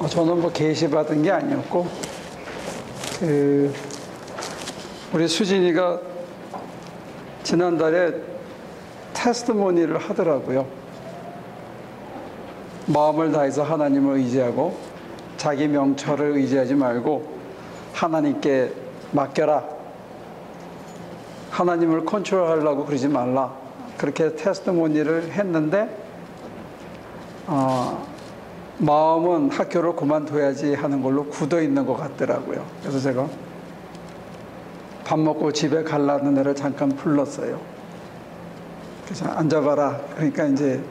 저는 뭐 계시받은 게 아니었고, 우리 수진이가 지난달에 테스트모니를 하더라고요. 마음을 다해서 하나님을 의지하고 자기 명철을 의지하지 말고 하나님께 맡겨라. 하나님을 컨트롤하려고 그러지 말라. 그렇게 테스트모니를 했는데 마음은 학교를 그만둬야지 하는 걸로 굳어 있는 것 같더라고요. 그래서 제가 밥 먹고 집에 가려는 애를 잠깐 불렀어요. 그래서 앉아봐라. 그러니까 이제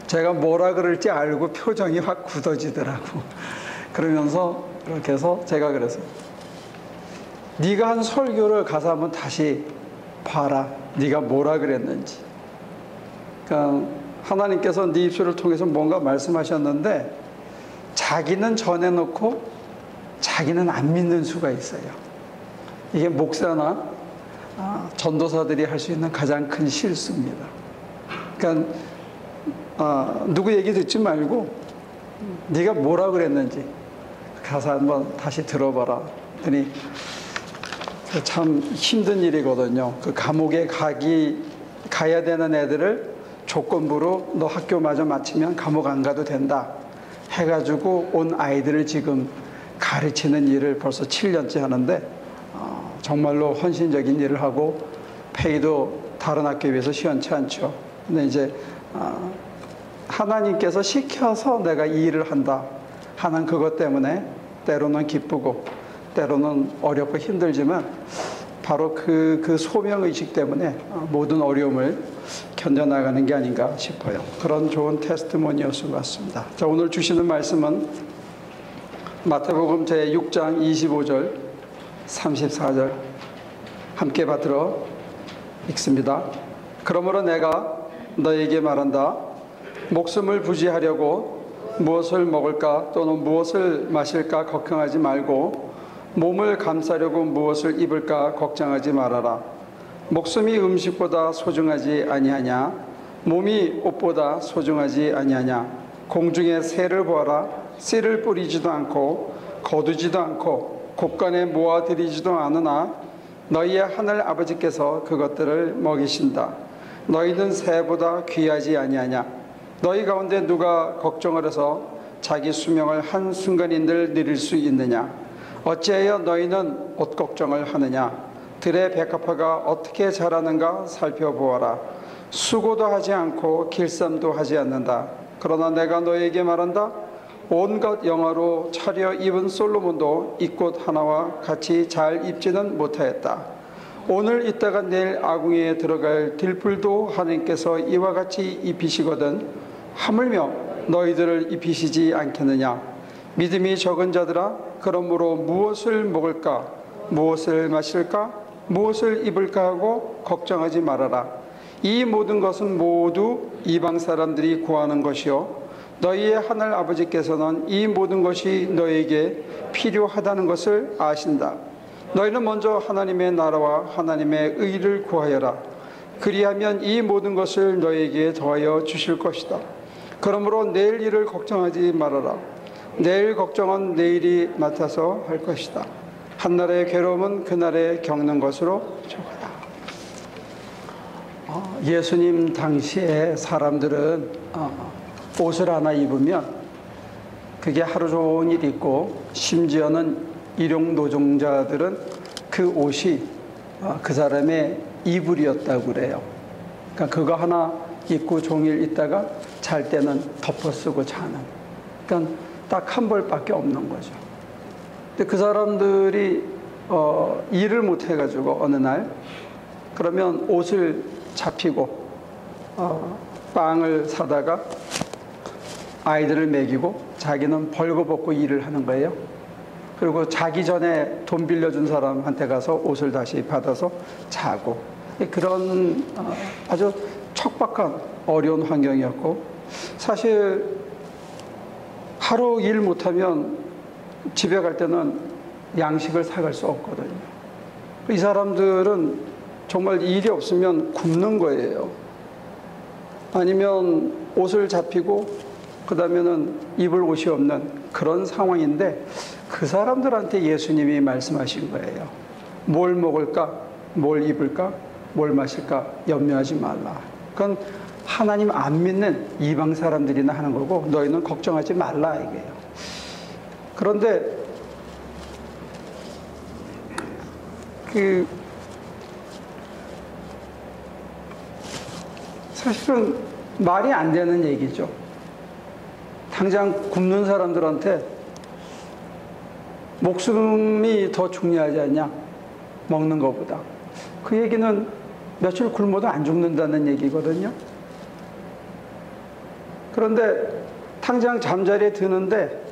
제가 뭐라 그럴지 알고 표정이 확 굳어지더라고. 그러면서 그렇게 해서 제가 그래서 네가 한 설교를 가서 한번 다시 봐라. 네가 뭐라 그랬는지. 그러니까 하나님께서 네 입술을 통해서 뭔가 말씀하셨는데 자기는 전해놓고 자기는 안 믿는 수가 있어요. 이게 목사나 전도사들이 할 수 있는 가장 큰 실수입니다. 그러니까 누구 얘기 듣지 말고 네가 뭐라 그랬는지 가서 한번 다시 들어봐라. 그랬더니 참 힘든 일이거든요. 그 감옥에 가야 되는 애들을 조건부로 너 학교마저 마치면 감옥 안 가도 된다 해가지고 온 아이들을 지금 가르치는 일을 벌써 7년째 하는데 정말로 헌신적인 일을 하고 페이도 다른 학교에 비해서 시원치 않죠. 근데 이제 하나님께서 시켜서 내가 이 일을 한다 하는 그것 때문에 때로는 기쁘고 때로는 어렵고 힘들지만 바로 그 소명의식 때문에 모든 어려움을 견뎌나가는 게 아닌가 싶어요. 그런 좋은 테스트모니였을 것 같습니다. 자, 오늘 주시는 말씀은 마태복음 제6장 25절 34절 함께 받들어 읽습니다. 그러므로 내가 너에게 말한다. 목숨을 부지하려고 무엇을 먹을까 또는 무엇을 마실까 걱정하지 말고 몸을 감싸려고 무엇을 입을까 걱정하지 말아라. 목숨이 음식보다 소중하지 아니하냐? 몸이 옷보다 소중하지 아니하냐? 공중의 새를 보아라. 씨를 뿌리지도 않고 거두지도 않고 곳간에 모아들이지도 않으나 너희의 하늘 아버지께서 그것들을 먹이신다. 너희는 새보다 귀하지 아니하냐? 너희 가운데 누가 걱정을 해서 자기 수명을 한순간인들 누릴 수 있느냐? 어찌하여 너희는 옷 걱정을 하느냐? 들의 백합화가 어떻게 자라는가 살펴보아라. 수고도 하지 않고 길쌈도 하지 않는다. 그러나 내가 너희에게 말한다. 온갖 영화로 차려 입은 솔로몬도 이 꽃 하나와 같이 잘 입지는 못하였다. 오늘 있다가 내일 아궁이에 들어갈 들풀도 하나님께서 이와 같이 입히시거든 하물며 너희들을 입히시지 않겠느냐? 믿음이 적은 자들아, 그러므로 무엇을 먹을까, 무엇을 마실까, 무엇을 입을까 하고 걱정하지 말아라. 이 모든 것은 모두 이방 사람들이 구하는 것이요 너희의 하늘 아버지께서는 이 모든 것이 너희에게 필요하다는 것을 아신다. 너희는 먼저 하나님의 나라와 하나님의 의를 구하여라. 그리하면 이 모든 것을 너희에게 더하여 주실 것이다. 그러므로 내일 일을 걱정하지 말아라. 내일 걱정은 내일이 맡아서 할 것이다. 한날의 괴로움은 그날에 겪는 것으로 족하다. 예수님 당시에 사람들은 옷을 하나 입으면 그게 하루 종일 입고 심지어는 일용 노동자들은 그 옷이 그 사람의 이불이었다고 그래요. 그러니까 그거 하나 입고 종일 있다가 잘 때는 덮어 쓰고 자는. 그러니까 딱 한 벌밖에 없는 거죠. 근데 그 사람들이 일을 못 해가지고 어느 날 그러면 옷을 잡히고 빵을 사다가 아이들을 먹이고 자기는 벌거벗고 일을 하는 거예요. 그리고 자기 전에 돈 빌려준 사람한테 가서 옷을 다시 받아서 자고 그런 아주 척박한 어려운 환경이었고 사실 하루 일 못하면 집에 갈 때는 양식을 사갈 수 없거든요. 이 사람들은 정말 일이 없으면 굶는 거예요. 아니면 옷을 잡히고 그다음에는 입을 옷이 없는 그런 상황인데 그 사람들한테 예수님이 말씀하신 거예요. 뭘 먹을까? 뭘 입을까? 뭘 마실까? 염려하지 말라. 그건 하나님 안 믿는 이방 사람들이나 하는 거고 너희는 걱정하지 말라 이게요. 그런데 사실은 말이 안 되는 얘기죠. 당장 굶는 사람들한테 목숨이 더 중요하지 않냐? 먹는 것보다. 그 얘기는 며칠 굶어도 안 죽는다는 얘기거든요. 그런데 당장 잠자리에 드는데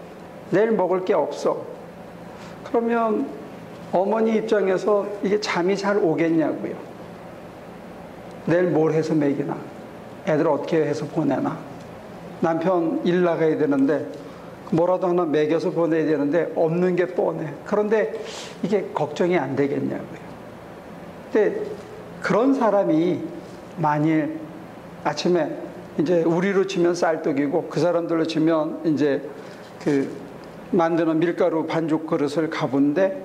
내일 먹을 게 없어. 그러면 어머니 입장에서 이게 잠이 잘 오겠냐고요. 내일 뭘 해서 먹이나? 애들 어떻게 해서 보내나? 남편 일 나가야 되는데 뭐라도 하나 먹여서 보내야 되는데 없는 게 뻔해. 그런데 이게 걱정이 안 되겠냐고요. 근데 그런 사람이 만일 아침에 이제 우리로 치면 쌀떡이고 그 사람들로 치면 이제 그 만드는 밀가루 반죽 그릇을 가본데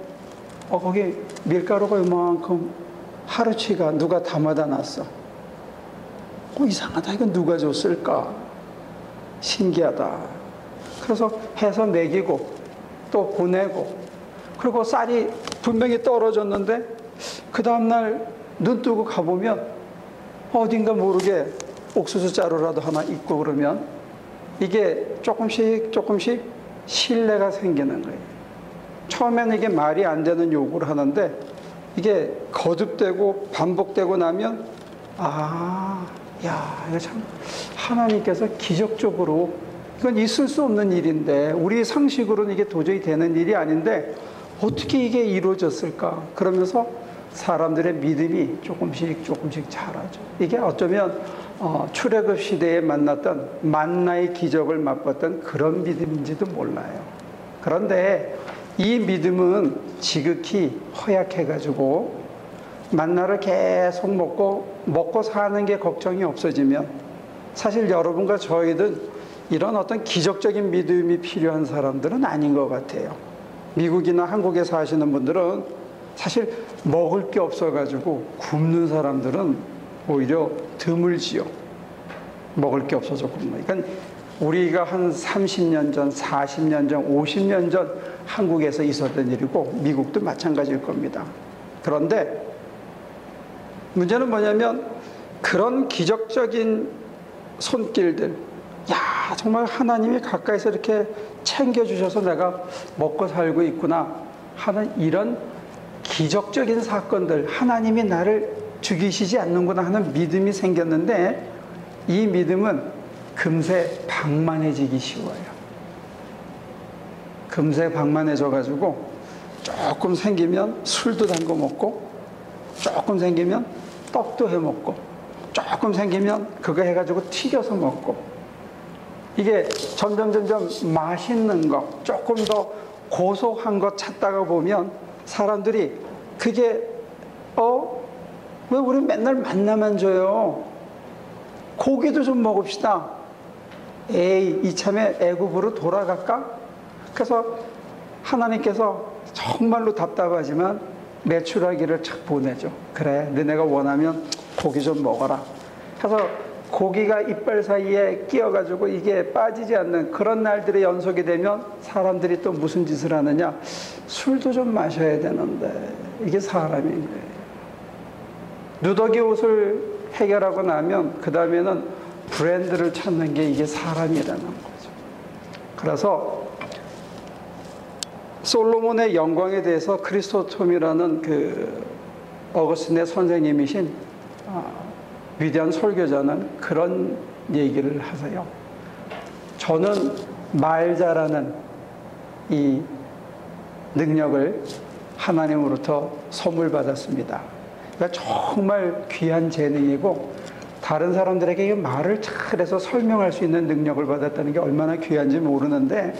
거기 밀가루가 이만큼 하루치가 누가 담아다 놨어. 이상하다. 이건 누가 줬을까? 신기하다. 그래서 해서 먹이고 또 보내고 그리고 쌀이 분명히 떨어졌는데 그 다음날 눈 뜨고 가보면 어딘가 모르게 옥수수 자루라도 하나 있고 그러면 이게 조금씩 신뢰가 생기는 거예요. 처음에는 이게 말이 안 되는 요구를 하는데 이게 거듭되고 반복되고 나면 이거 참 하나님께서 기적적으로 이건 있을 수 없는 일인데 우리 상식으로는 이게 도저히 되는 일이 아닌데 어떻게 이게 이루어졌을까? 그러면서 사람들의 믿음이 조금씩 자라죠. 이게 어쩌면 출애굽 시대에 만났던 만나의 기적을 맛봤던 그런 믿음인지도 몰라요. 그런데 이 믿음은 지극히 허약해가지고 만나를 계속 먹고 사는 게 걱정이 없어지면 사실 여러분과 저희는 이런 어떤 기적적인 믿음이 필요한 사람들은 아닌 것 같아요. 미국이나 한국에 사시는 분들은 사실 먹을 게 없어가지고 굶는 사람들은 오히려 드물지요. 먹을 게 없어서 굶는. 그러니까 우리가 한 30년 전, 40년 전, 50년 전 한국에서 있었던 일이고 미국도 마찬가지일 겁니다. 그런데 문제는 뭐냐면 그런 기적적인 손길들, 정말 하나님이 가까이서 이렇게 챙겨주셔서 내가 먹고 살고 있구나 하는 이런 기적적인 사건들, 하나님이 나를 죽이시지 않는구나 하는 믿음이 생겼는데 이 믿음은 금세 방만해지기 쉬워요. 금세 방만해져가지고 조금 생기면 술도 담궈 먹고 조금 생기면 떡도 해 먹고 조금 생기면 그거 해가지고 튀겨서 먹고 이게 점점 맛있는 거 조금 더 고소한 거 찾다가 보면 사람들이 그게 왜 우리 맨날 만나만 줘요? 고기도 좀 먹읍시다. 이참에 애굽으로 돌아갈까? 그래서 하나님께서 정말로 답답하지만 메추라기를 착 보내죠. 그래, 너네가 원하면 고기 좀 먹어라. 그래서 고기가 이빨 사이에 끼어가지고 이게 빠지지 않는 그런 날들의 연속이 되면 사람들이 또 무슨 짓을 하느냐? 술도 좀 마셔야 되는데 이게 사람인 거예요. 누더기 옷을 해결하고 나면 그 다음에는 브랜드를 찾는 게 이게 사람이라는 거죠. 그래서 솔로몬의 영광에 대해서 크리스토톰이라는 그 어거스틴의 선생님이신 위대한 설교자는 그런 얘기를 하세요. 저는 말 잘하는 이 능력을 하나님으로부터 선물 받았습니다. 그러니까 정말 귀한 재능이고 다른 사람들에게 말을 잘해서 설명할 수 있는 능력을 받았다는 게 얼마나 귀한지 모르는데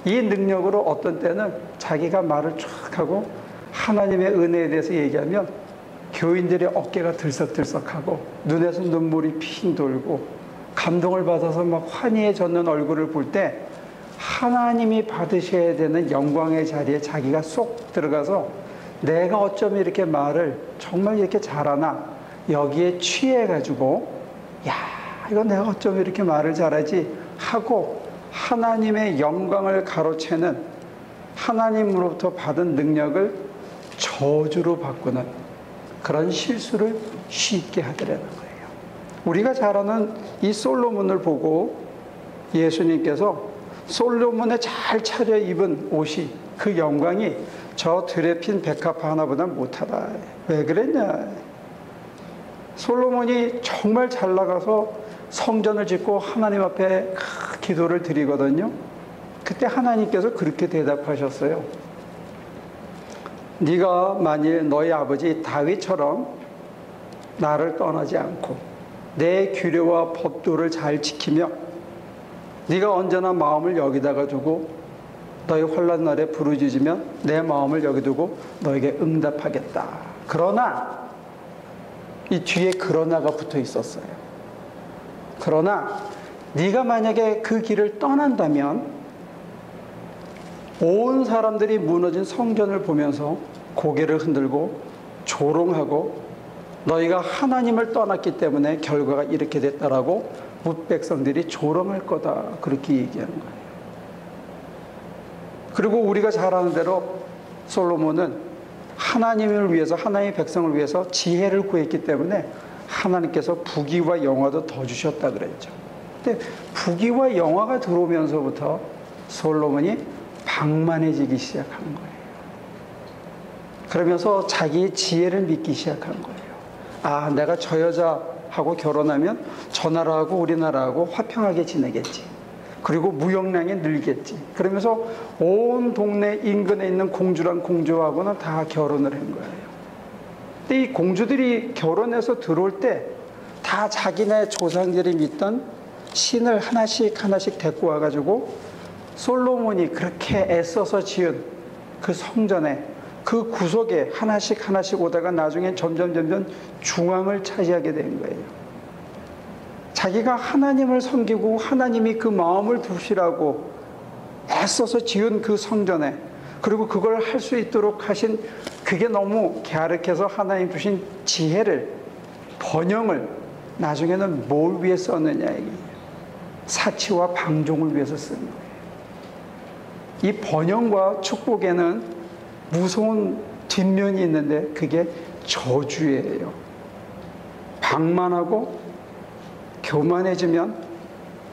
이 능력으로 어떤 때는 자기가 말을 쫙 하고 하나님의 은혜에 대해서 얘기하면 교인들의 어깨가 들썩들썩하고 눈에서 눈물이 핑 돌고 감동을 받아서 막 환희해졌는 얼굴을 볼 때 하나님이 받으셔야 되는 영광의 자리에 자기가 쏙 들어가서 내가 어쩜 이렇게 말을 정말 이렇게 잘하나 여기에 취해가지고 야, 이거 내가 어쩜 이렇게 말을 잘하지 하고 하나님의 영광을 가로채는 하나님으로부터 받은 능력을 저주로 바꾸는 그런 실수를 쉽게 하더라는 거예요. 우리가 잘 아는 이 솔로몬을 보고 예수님께서 솔로몬의 잘 차려입은 옷이 그 영광이 저 드레핀 백합화 하나보다 못하다. 왜 그랬냐? 솔로몬이 정말 잘 나가서 성전을 짓고 하나님 앞에 기도를 드리거든요. 그때 하나님께서 그렇게 대답하셨어요. 네가 만일 너희 아버지 다윗처럼 나를 떠나지 않고 내 규례와 법도를 잘 지키며 네가 언제나 마음을 여기다가 두고 너희 환난 날에 부르짖으면 내 마음을 여기 두고 너에게 응답하겠다. 그러나 이 뒤에 그러나가 붙어 있었어요. 그러나 네가 만약에 그 길을 떠난다면 온 사람들이 무너진 성전을 보면서 고개를 흔들고 조롱하고 너희가 하나님을 떠났기 때문에 결과가 이렇게 됐다라고 뭇백성들이 조롱할 거다. 그렇게 얘기하는 거예요. 그리고 우리가 잘 아는 대로 솔로몬은 하나님을 위해서 하나님의 백성을 위해서 지혜를 구했기 때문에 하나님께서 부귀와 영화도 더 주셨다 그랬죠. 근데 부귀와 영화가 들어오면서부터 솔로몬이 방만해지기 시작한 거예요. 그러면서 자기의 지혜를 믿기 시작한 거예요. 아, 내가 저 여자하고 결혼하면 저 나라하고 우리나라하고 화평하게 지내겠지. 그리고 무역량이 늘겠지. 그러면서 온 동네 인근에 있는 공주랑 공주하고는 다 결혼을 한 거예요. 근데 이 공주들이 결혼해서 들어올 때 다 자기네 조상들이 믿던 신을 하나씩 하나씩 데리고 와가지고 솔로몬이 그렇게 애써서 지은 그 성전에 그 구석에 하나씩 하나씩 오다가 나중에 점점 중앙을 차지하게 된 거예요. 자기가 하나님을 섬기고 하나님이 그 마음을 두시라고 애써서 지은 그 성전에 그리고 그걸 할 수 있도록 하신 그게 너무 갸륵해서 하나님 주신 지혜를 번영을 나중에는 뭘 위해 썼느냐 이게 사치와 방종을 위해서 쓴 거예요. 이 번영과 축복에는 무서운 뒷면이 있는데 그게 저주예요. 방만하고 교만해지면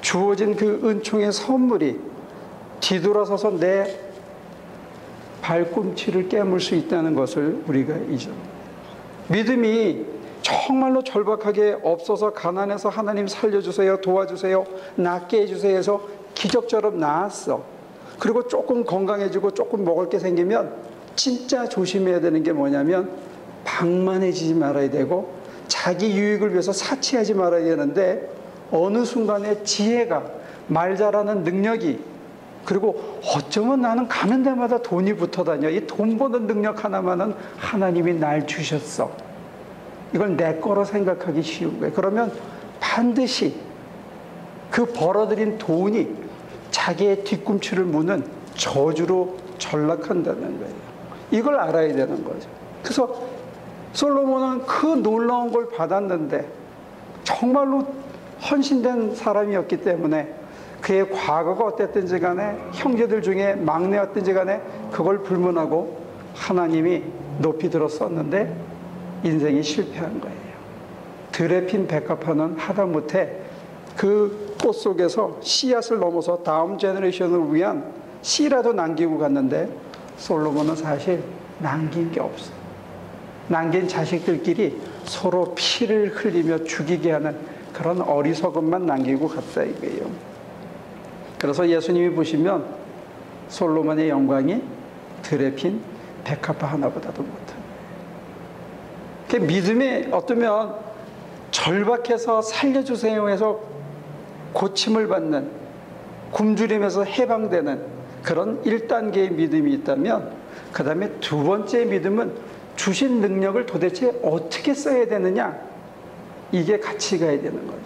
주어진 그 은총의 선물이 뒤돌아서서 내 발꿈치를 깨물 수 있다는 것을 우리가 잊어. 믿음이 정말로 절박하게 없어서 가난해서 하나님 살려주세요, 도와주세요, 낫게 해주세요 해서 기적처럼 나았어. 그리고 조금 건강해지고 조금 먹을 게 생기면 진짜 조심해야 되는 게 뭐냐면 방만해지지 말아야 되고 자기 유익을 위해서 사치하지 말아야 되는데 어느 순간에 지혜가 말 잘하는 능력이 그리고 어쩌면 나는 가는 데마다 돈이 붙어 다녀. 이 돈 버는 능력 하나만은 하나님이 날 주셨어. 이걸 내 거로 생각하기 쉬운 거예요. 그러면 반드시 그 벌어들인 돈이 자기의 뒤꿈치를 무는 저주로 전락한다는 거예요. 이걸 알아야 되는 거죠. 그래서 솔로몬은 그 놀라운 걸 받았는데 정말로 헌신된 사람이었기 때문에 그의 과거가 어땠든지 간에 형제들 중에 막내였든지 간에 그걸 불문하고 하나님이 높이 들었었는데 인생이 실패한 거예요. 드레핀 백합화는 하다못해 그 꽃 속에서 씨앗을 넘어서 다음 제너레이션을 위한 씨라도 남기고 갔는데 솔로몬은 사실 남긴 게 없어. 남긴 자식들끼리 서로 피를 흘리며 죽이게 하는 그런 어리석음만 남기고 갔다 이거예요. 그래서 예수님이 보시면 솔로몬의 영광이 드레핀 백합화 하나보다도 못한. 그 믿음이 어쩌면 절박해서 살려주세요 해서 고침을 받는, 굶주림에서 해방되는 그런 1단계의 믿음이 있다면 그 다음에 두 번째 믿음은 주신 능력을 도대체 어떻게 써야 되느냐, 이게 같이 가야 되는 거죠.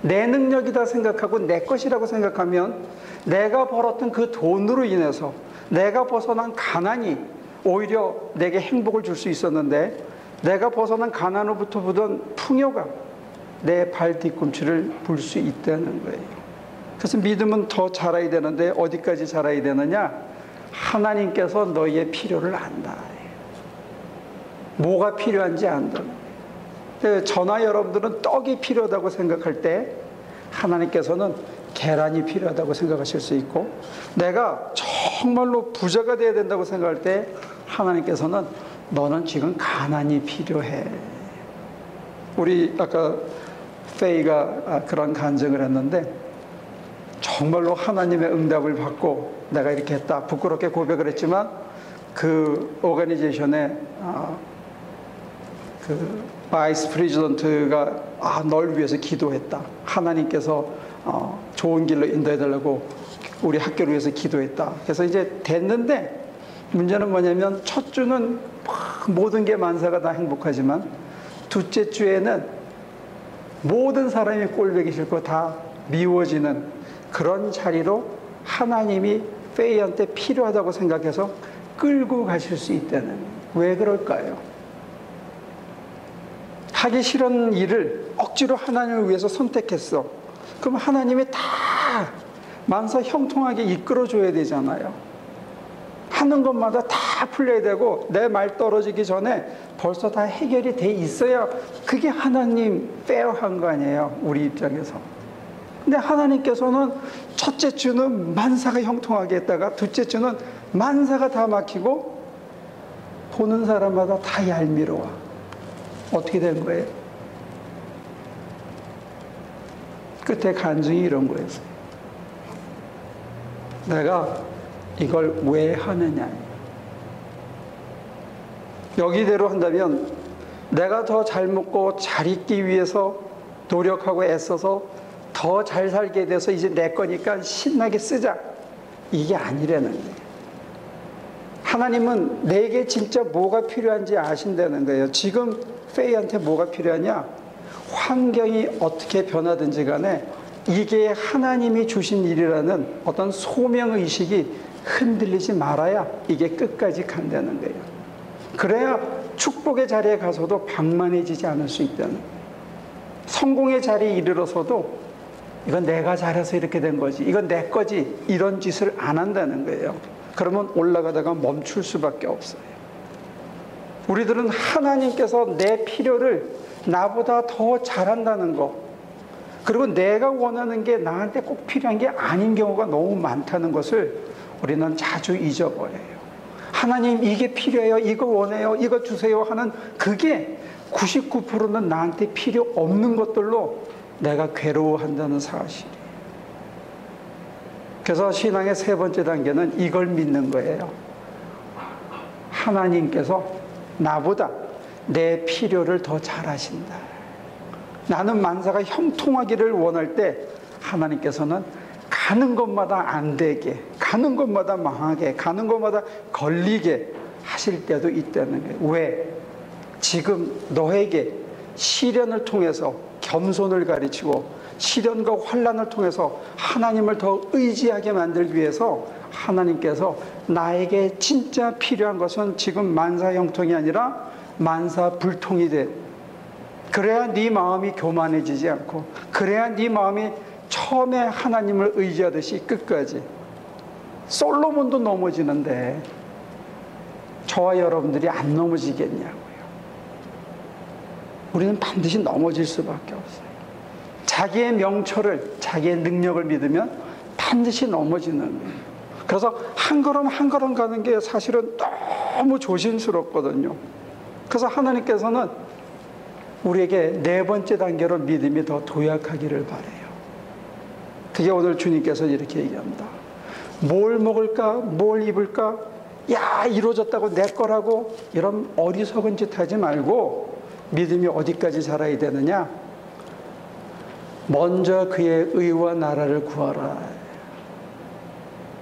내 능력이다 생각하고 내 것이라고 생각하면 내가 벌었던 그 돈으로 인해서 내가 벗어난 가난이 오히려 내게 행복을 줄 수 있었는데, 내가 벗어난 가난으로부터 보던 풍요가 내 발 뒤꿈치를 불 수 있다는 거예요. 그래서 믿음은 더 자라야 되는데 어디까지 자라야 되느냐? 하나님께서 너희의 필요를 안다. 뭐가 필요한지 안다. 저나 여러분들은 떡이 필요하다고 생각할 때 하나님께서는 계란이 필요하다고 생각하실 수 있고, 내가 정말로 부자가 돼야 된다고 생각할 때 하나님께서는 너는 지금 가난이 필요해. 우리 아까 페이가 그런 간증을 했는데, 정말로 하나님의 응답을 받고 내가 이렇게 했다, 부끄럽게 고백을 했지만 그 오가니제이션의 그 바이스 프레지던트가 널 위해서 기도했다, 하나님께서 좋은 길로 인도해달라고 우리 학교를 위해서 기도했다. 그래서 이제 됐는데, 문제는 뭐냐면 첫 주는 모든 게 만사가 다 행복하지만 둘째 주에는 모든 사람이 꼴보기 싫고 다 미워지는 그런 자리로 하나님이 페이한테 필요하다고 생각해서 끌고 가실 수 있다는. 왜 그럴까요? 하기 싫은 일을 억지로 하나님을 위해서 선택했어. 그럼 하나님이 다 만사 형통하게 이끌어줘야 되잖아요. 하는 것마다 다 풀려야 되고 내 말 떨어지기 전에 벌써 다 해결이 돼 있어야 그게 하나님 페어한 거 아니에요, 우리 입장에서. 근데 하나님께서는 첫째 주는 만사가 형통하게 했다가 둘째 주는 만사가 다 막히고 보는 사람마다 다 얄미워와. 어떻게 된 거예요? 끝에 간증이 이런 거였어요. 내가 이걸 왜 하느냐. 여기대로 한다면 내가 더 잘 먹고 잘 있기 위해서 노력하고 애써서 더 잘 살게 돼서 이제 내 거니까 신나게 쓰자, 이게 아니라는 거예요. 하나님은 내게 진짜 뭐가 필요한지 아신다는 거예요. 지금 페이한테 뭐가 필요하냐? 환경이 어떻게 변하든지 간에 이게 하나님이 주신 일이라는 어떤 소명의식이 흔들리지 말아야 이게 끝까지 간다는 거예요. 그래야 축복의 자리에 가서도 방만해지지 않을 수 있다는 거예요. 성공의 자리에 이르러서도 이건 내가 잘해서 이렇게 된 거지, 이건 내 거지, 이런 짓을 안 한다는 거예요. 그러면 올라가다가 멈출 수밖에 없어요. 우리들은 하나님께서 내 필요를 나보다 더 잘한다는 거, 그리고 내가 원하는 게 나한테 꼭 필요한 게 아닌 경우가 너무 많다는 것을 우리는 자주 잊어버려요. 하나님 이게 필요해요, 이거 원해요, 이거 주세요 하는 그게 99%는 나한테 필요 없는 것들로 내가 괴로워한다는 사실이에요. 그래서 신앙의 세 번째 단계는 이걸 믿는 거예요. 하나님께서 나보다 내 필요를 더 잘하신다. 나는 만사가 형통하기를 원할 때 하나님께서는 가는 것마다 안 되게, 가는 것마다 망하게, 가는 것마다 걸리게 하실 때도 있다는 거예요. 왜? 지금 너에게 시련을 통해서 겸손을 가르치고 시련과 환난을 통해서 하나님을 더 의지하게 만들기 위해서 하나님께서 나에게 진짜 필요한 것은 지금 만사형통이 아니라 만사불통이 돼. 그래야 네 마음이 교만해지지 않고, 그래야 네 마음이 처음에 하나님을 의지하듯이 끝까지. 솔로몬도 넘어지는데 저와 여러분들이 안 넘어지겠냐고요. 우리는 반드시 넘어질 수밖에 없어요. 자기의 명철을, 자기의 능력을 믿으면 반드시 넘어지는 거예요. 그래서 한 걸음 한 걸음 가는 게 사실은 너무 조심스럽거든요. 그래서 하나님께서는 우리에게 네 번째 단계로 믿음이 더 도약하기를 바라요. 그게 오늘 주님께서 이렇게 얘기합니다. 뭘 먹을까? 뭘 입을까? 야, 이루어졌다고 내 거라고 이런 어리석은 짓 하지 말고 믿음이 어디까지 자라야 되느냐? 먼저 그의 의와 나라를 구하라.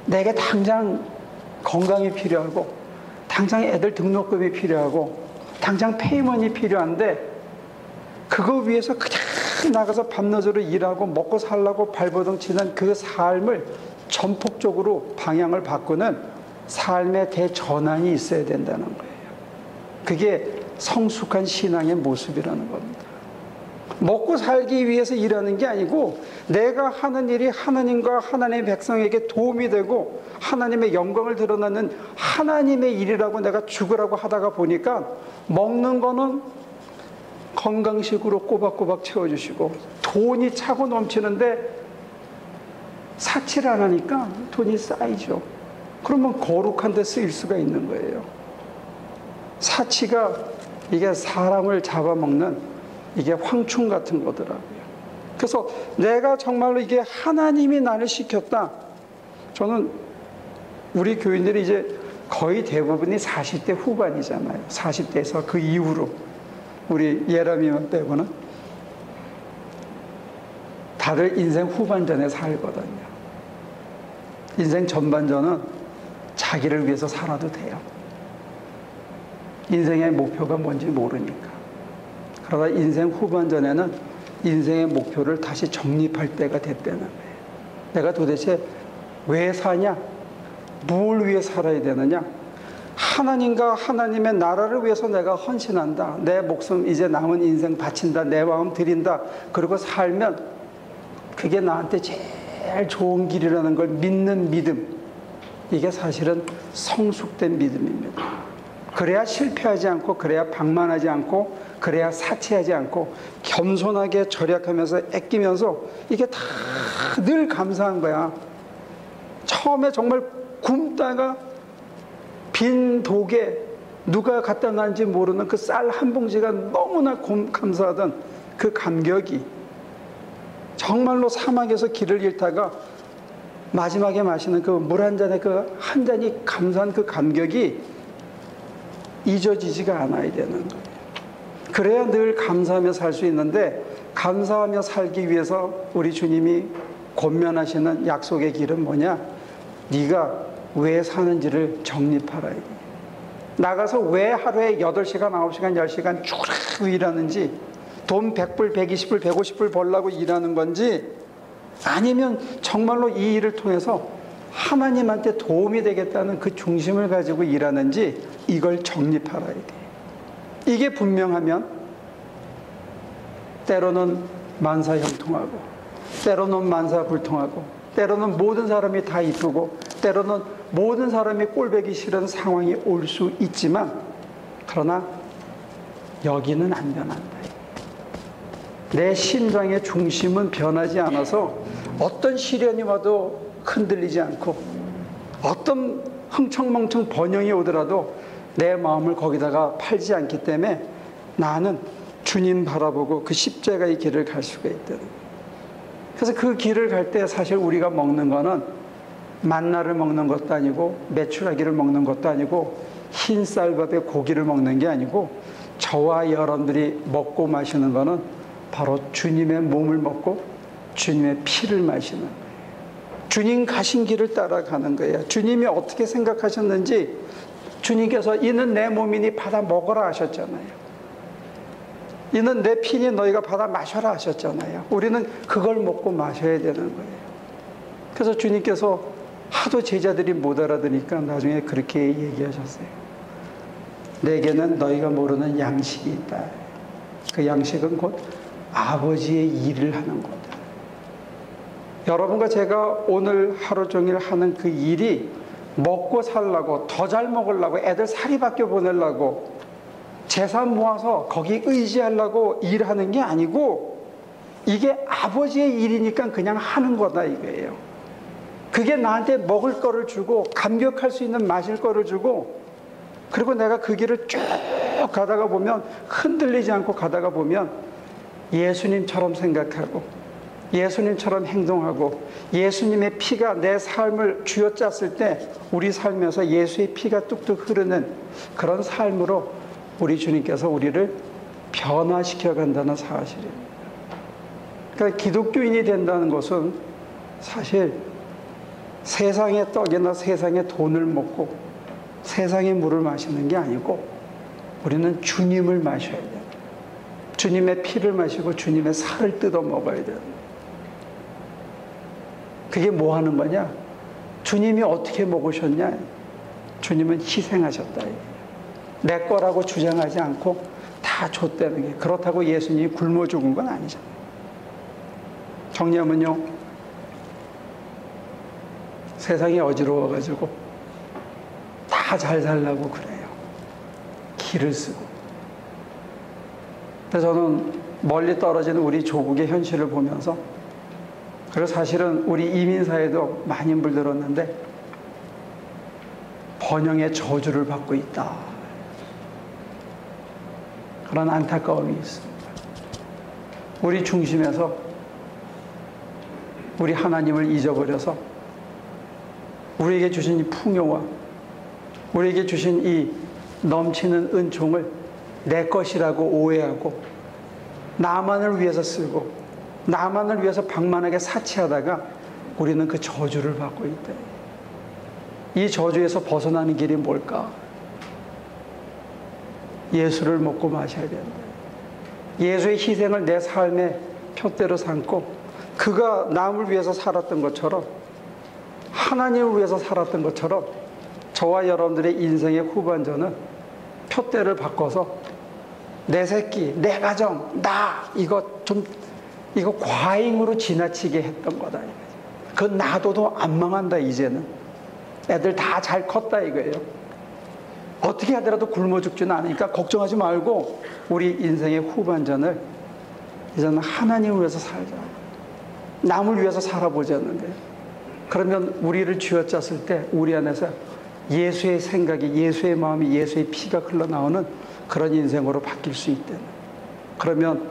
내게 당장 건강이 필요하고, 당장 애들 등록금이 필요하고, 당장 페이먼이 필요한데 그거 위해서 그냥 나가서 밤낮으로 일하고 먹고 살라고 발버둥 치는 그 삶을 전폭적으로 방향을 바꾸는 삶의 대전환이 있어야 된다는 거예요. 그게 성숙한 신앙의 모습이라는 겁니다. 먹고 살기 위해서 일하는 게 아니고 내가 하는 일이 하나님과 하나님의 백성에게 도움이 되고 하나님의 영광을 드러내는 하나님의 일이라고 내가 죽으라고 하다가 보니까 먹는 거는 건강식으로 꼬박꼬박 채워주시고 돈이 차고 넘치는데 사치를 안 하니까 돈이 쌓이죠. 그러면 거룩한 데 쓰일 수가 있는 거예요. 사치가 이게 사람을 잡아먹는 이게 황충 같은 거더라고요. 그래서 내가 정말로 이게 하나님이 나를 시켰다. 저는 우리 교인들이 이제 거의 대부분이 40대 후반이잖아요. 40대에서 그 이후로 우리 예람이만 빼고는 다들 인생 후반전에 살거든요. 인생 전반전은 자기를 위해서 살아도 돼요. 인생의 목표가 뭔지 모르니까. 그러다 인생 후반전에는 인생의 목표를 다시 정립할 때가 됐다는 거예요. 내가 도대체 왜 사냐? 뭘 위해 살아야 되느냐? 하나님과 하나님의 나라를 위해서 내가 헌신한다. 내 목숨 이제 남은 인생 바친다. 내 마음 드린다. 그리고 살면 그게 나한테 제일 좋은 길이라는 걸 믿는 믿음. 이게 사실은 성숙된 믿음입니다. 그래야 실패하지 않고, 그래야 방만하지 않고, 그래야 사치하지 않고 겸손하게 절약하면서 아끼면서 이게 다 늘 감사한 거야. 처음에 정말 굶다가 빈 독에 누가 갖다 놨는지 모르는 그 쌀 한 봉지가 너무나 감사하던 그 감격이, 정말로 사막에서 길을 잃다가 마지막에 마시는 그 물 한 잔에 그 한 잔이 감사한 그 감격이 잊어지지가 않아야 되는 거예요. 그래야 늘 감사하며 살 수 있는데, 감사하며 살기 위해서 우리 주님이 권면하시는 약속의 길은 뭐냐? 네가 왜 사는지를 정립하라. 나가서 왜 하루에 8시간, 9시간, 10시간 쭉 일하는지, 돈 100불, 120불, 150불 벌려고 일하는 건지, 아니면 정말로 이 일을 통해서 하나님한테 도움이 되겠다는 그 중심을 가지고 일하는지, 이걸 정립하라. 이게 분명하면 때로는 만사형통하고, 때로는 만사불통하고, 때로는 모든 사람이 다 이쁘고, 때로는 모든 사람이 꼴보기 싫은 상황이 올 수 있지만, 그러나 여기는 안 변한다. 내 심장의 중심은 변하지 않아서 어떤 시련이 와도 흔들리지 않고, 어떤 흥청망청 번영이 오더라도 내 마음을 거기다가 팔지 않기 때문에 나는 주님 바라보고 그 십자가의 길을 갈 수가 있다는 거예요. 그래서 그 길을 갈 때 사실 우리가 먹는 거는 만나를 먹는 것도 아니고, 메추라기를 먹는 것도 아니고, 흰 쌀밥에 고기를 먹는 게 아니고, 저와 여러분들이 먹고 마시는 거는 바로 주님의 몸을 먹고 주님의 피를 마시는 거예요. 주님 가신 길을 따라가는 거예요. 주님이 어떻게 생각하셨는지 주님께서 이는 내 몸이니 받아 먹어라 하셨잖아요. 이는 내 피니 너희가 받아 마셔라 하셨잖아요. 우리는 그걸 먹고 마셔야 되는 거예요. 그래서 주님께서 하도 제자들이 못 알아들으니까 나중에 그렇게 얘기하셨어요. 내게는 너희가 모르는 양식이 있다. 그 양식은 곧 아버지의 일을 하는 거다. 여러분과 제가 오늘 하루 종일 하는 그 일이 먹고 살라고, 더 잘 먹으려고, 애들 사리 밖에 보내려고, 재산 모아서 거기 의지하려고 일하는 게 아니고, 이게 아버지의 일이니까 그냥 하는 거다 이거예요. 그게 나한테 먹을 거를 주고, 감격할 수 있는 마실 거를 주고, 그리고 내가 그 길을 쭉 가다가 보면, 흔들리지 않고 가다가 보면 예수님처럼 생각하고 예수님처럼 행동하고, 예수님의 피가 내 삶을 쥐어짰을 때 우리 삶에서 예수의 피가 뚝뚝 흐르는 그런 삶으로 우리 주님께서 우리를 변화시켜 간다는 사실입니다. 그러니까 기독교인이 된다는 것은 사실 세상의 떡이나 세상의 돈을 먹고 세상의 물을 마시는 게 아니고, 우리는 주님을 마셔야 돼요. 주님의 피를 마시고 주님의 살을 뜯어 먹어야 돼요. 그게 뭐 하는 거냐? 주님이 어떻게 먹으셨냐? 주님은 희생하셨다. 내 거라고 주장하지 않고 다 줬다는 게, 그렇다고 예수님이 굶어 죽은 건 아니잖아요. 정리하면요, 세상이 어지러워가지고 다 잘 살려고 그래요. 기를 쓰고. 그래서 저는 멀리 떨어진 우리 조국의 현실을 보면서, 그리고 사실은 우리 이민사회도 많이 물들었는데 번영의 저주를 받고 있다, 그런 안타까움이 있습니다. 우리 중심에서 우리 하나님을 잊어버려서 우리에게 주신 이 풍요와 우리에게 주신 이 넘치는 은총을 내 것이라고 오해하고 나만을 위해서 쓰고 나만을 위해서 방만하게 사치하다가 우리는 그 저주를 받고 있다. 이 저주에서 벗어나는 길이 뭘까? 예수를 먹고 마셔야 된다. 예수의 희생을 내 삶의 표대로 삼고 그가 남을 위해서 살았던 것처럼, 하나님을 위해서 살았던 것처럼 저와 여러분들의 인생의 후반전은 표대를 바꿔서 내 새끼, 내 가정, 나 이거 과잉으로 지나치게 했던 거다. 그건 놔둬도 안 망한다. 이제는 애들 다 잘 컸다 이거예요. 어떻게 하더라도 굶어 죽지는 않으니까 걱정하지 말고 우리 인생의 후반전을 이제는 하나님을 위해서 살자. 남을 위해서 살아보자는데, 그러면 우리를 쥐어짰을 때 우리 안에서 예수의 생각이, 예수의 마음이, 예수의 피가 흘러나오는 그런 인생으로 바뀔 수 있다는. 그러면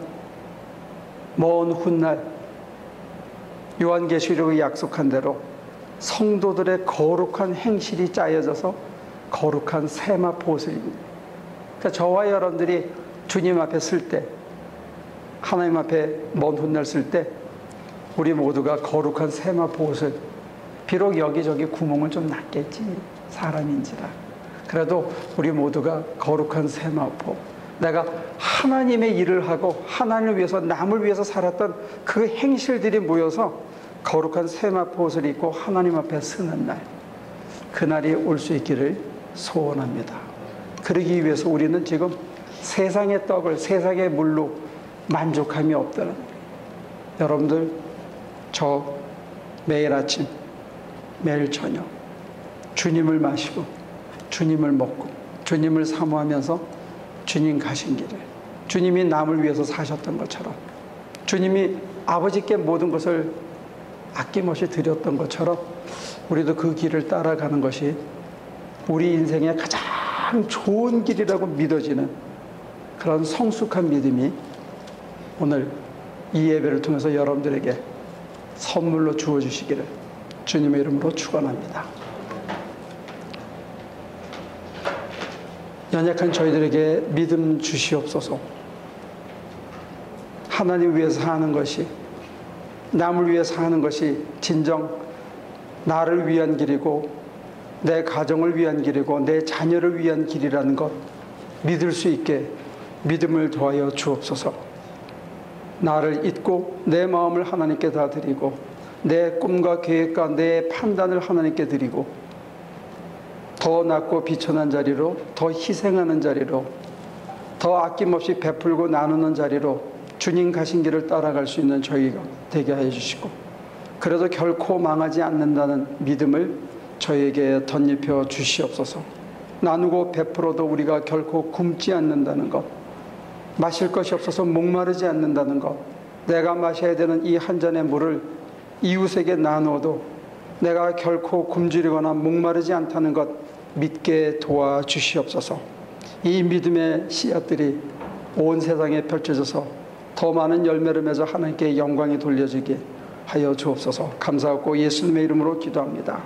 먼 훗날 요한계시록이 약속한 대로 성도들의 거룩한 행실이 짜여져서 거룩한 세마포 옷을 입니다. 그러니까 저와 여러분들이 주님 앞에 쓸 때, 하나님 앞에 먼 훗날 쓸 때 우리 모두가 거룩한 세마포 옷을, 비록 여기저기 구멍은 좀 났겠지, 사람인지라, 그래도 우리 모두가 거룩한 세마포, 내가 하나님의 일을 하고 하나님을 위해서, 남을 위해서 살았던 그 행실들이 모여서 거룩한 세마포 옷을 입고 하나님 앞에 서는 날, 그날이 올 수 있기를 소원합니다. 그러기 위해서 우리는 지금 세상의 떡을, 세상의 물로 만족함이 없다는 거예요. 여러분들, 저 매일 아침, 매일 저녁 주님을 마시고 주님을 먹고 주님을 사모하면서 주님 가신 길을, 주님이 남을 위해서 사셨던 것처럼, 주님이 아버지께 모든 것을 아낌없이 드렸던 것처럼 우리도 그 길을 따라가는 것이 우리 인생의 가장 좋은 길이라고 믿어지는 그런 성숙한 믿음이 오늘 이 예배를 통해서 여러분들에게 선물로 주어주시기를 주님의 이름으로 축원합니다. 연약한 저희들에게 믿음 주시옵소서. 하나님 위해서 사는 것이, 남을 위해서 사는 것이 진정 나를 위한 길이고 내 가정을 위한 길이고 내 자녀를 위한 길이라는 것 믿을 수 있게 믿음을 더하여 주옵소서. 나를 잊고 내 마음을 하나님께 다 드리고 내 꿈과 계획과 내 판단을 하나님께 드리고 더 낮고 비천한 자리로, 더 희생하는 자리로, 더 아낌없이 베풀고 나누는 자리로 주님 가신 길을 따라갈 수 있는 저희가 되게 해 주시고, 그래도 결코 망하지 않는다는 믿음을 저희에게 덧입혀 주시옵소서. 나누고 베풀어도 우리가 결코 굶지 않는다는 것, 마실 것이 없어서 목마르지 않는다는 것, 내가 마셔야 되는 이 한 잔의 물을 이웃에게 나누어도 내가 결코 굶주리거나 목마르지 않다는 것 믿게 도와주시옵소서. 이 믿음의 씨앗들이 온 세상에 펼쳐져서 더 많은 열매를 맺어 하나님께 영광이 돌려지게 하여 주옵소서. 감사하고 예수님의 이름으로 기도합니다.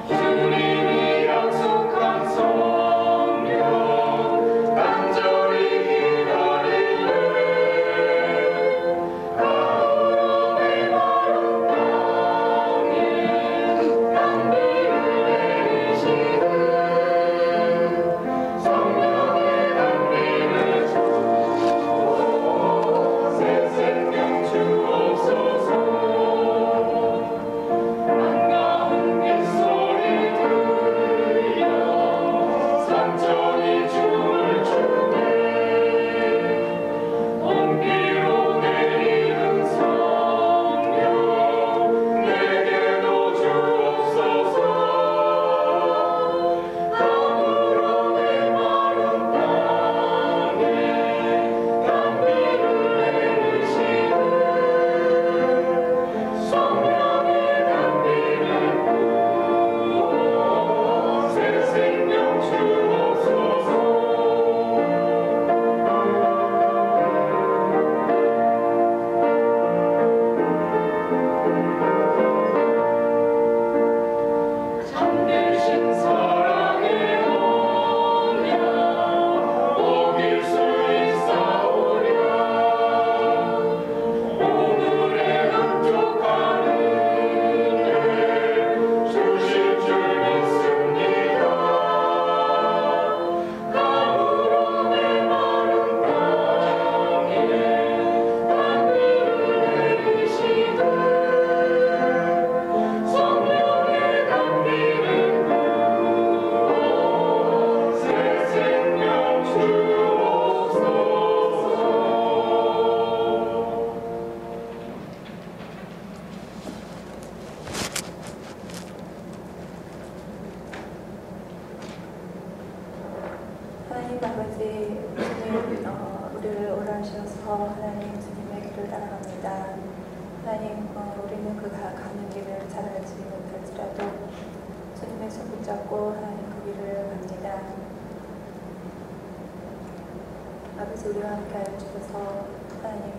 주님이 약속한 성령 따라갑니다. 하나님, 우리는 그 가는 길을 잘 알지 못할지라도 주님의 손 붙잡고 하나님 그 길을 갑니다. 아버지, 우리와 함께하여 주셔서 하나님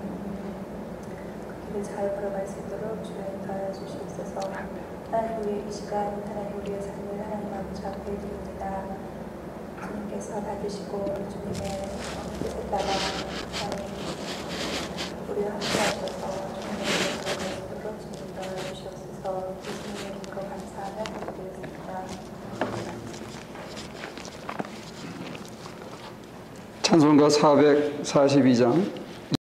그 길을 잘 걸어갈 수 있도록 주여 인도하여 주시옵소서. 하나님, 우리 이 시간 하나님 우리의 삶을 하나님 아버지 앞에 드립니다. 주님께서 받으시고 주님의 뜻에 따라 하나님 우리와 함께하셔서 주님의 길을 걸어갈 수 있도록 주님 인도하여 주시옵소서. 예수님의 이름으로 감사하며 기도드렸습니다. 찬송가 442장